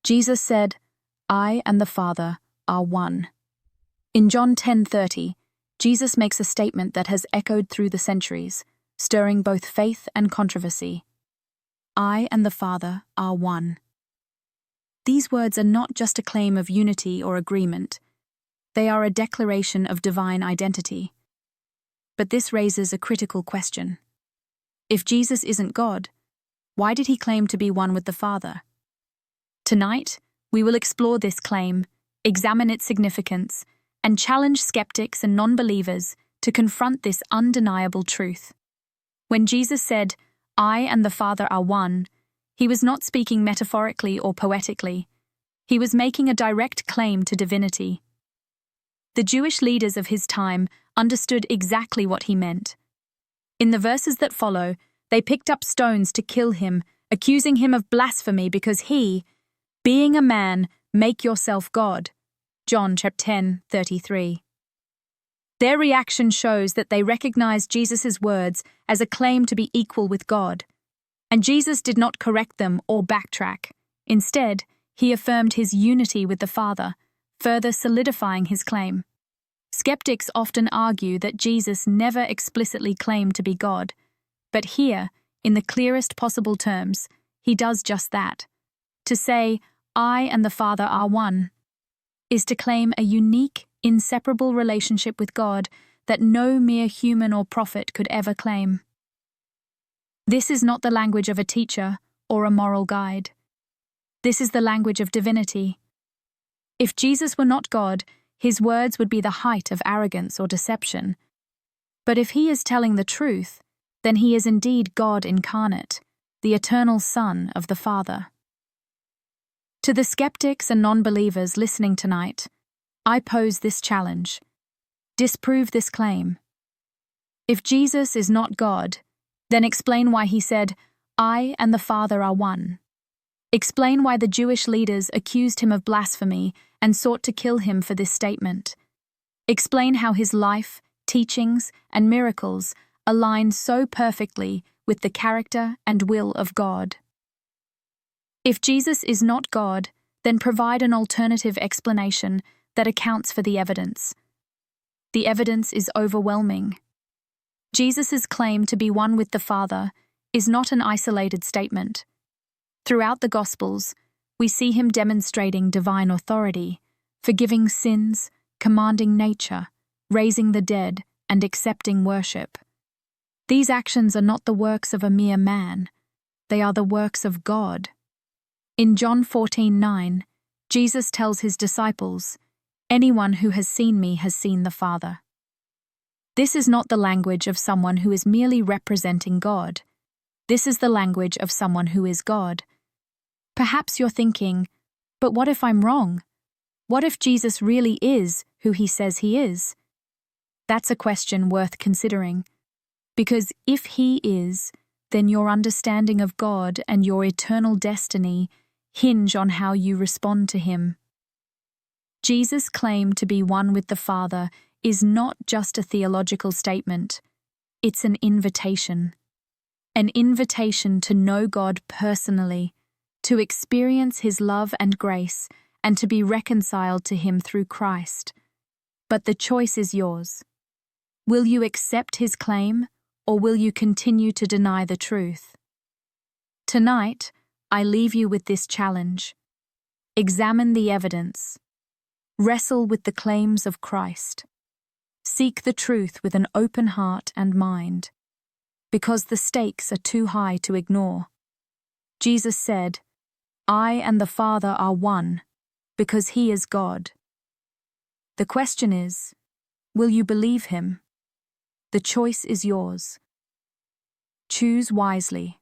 Jesus said, "I and the Father are one." In John 10:30, Jesus makes a statement that has echoed through the centuries, stirring both faith and controversy. "I and the Father are one." These words are not just a claim of unity or agreement. They are a declaration of divine identity. But this raises a critical question. If Jesus isn't God, why did he claim to be one with the Father? Tonight, we will explore this claim, examine its significance, and challenge skeptics and non-believers to confront this undeniable truth. When Jesus said, "I and the Father are one," he was not speaking metaphorically or poetically. He was making a direct claim to divinity. The Jewish leaders of his time understood exactly what he meant. In the verses that follow, they picked up stones to kill him, accusing him of blasphemy because he, being a man, make yourself God. John 10:33. Their reaction shows that they recognized Jesus' words as a claim to be equal with God. And Jesus did not correct them or backtrack. Instead, he affirmed his unity with the Father, further solidifying his claim. Skeptics often argue that Jesus never explicitly claimed to be God, but here, in the clearest possible terms, he does just that. To say, "I and the Father are one," is to claim a unique, inseparable relationship with God that no mere human or prophet could ever claim. This is not the language of a teacher or a moral guide. This is the language of divinity. If Jesus were not God, his words would be the height of arrogance or deception. But if he is telling the truth, then he is indeed God incarnate, the eternal Son of the Father. To the skeptics and non-believers listening tonight, I pose this challenge. Disprove this claim. If Jesus is not God, then explain why he said, "I and the Father are one." Explain why the Jewish leaders accused him of blasphemy and sought to kill him for this statement. Explain how his life, teachings, and miracles align so perfectly with the character and will of God. If Jesus is not God, then provide an alternative explanation that accounts for the evidence. The evidence is overwhelming. Jesus' claim to be one with the Father is not an isolated statement. Throughout the Gospels, we see him demonstrating divine authority, forgiving sins, commanding nature, raising the dead, and accepting worship. These actions are not the works of a mere man. They are the works of God. In John 14:9, Jesus tells his disciples, "Anyone who has seen me has seen the Father." This is not the language of someone who is merely representing God. This is the language of someone who is God. Perhaps you're thinking, but what if I'm wrong? What if Jesus really is who he says he is? That's a question worth considering. Because if he is, then your understanding of God and your eternal destiny hinge on how you respond to him. Jesus' claim to be one with the Father is not just a theological statement. It's an invitation. An invitation to know God personally, to experience his love and grace, and to be reconciled to him through Christ. But the choice is yours. Will you accept his claim, or will you continue to deny the truth? Tonight, I leave you with this challenge. Examine the evidence. Wrestle with the claims of Christ. Seek the truth with an open heart and mind, because the stakes are too high to ignore. Jesus said, "I and the Father are one," because he is God. The question is, will you believe him? The choice is yours. Choose wisely.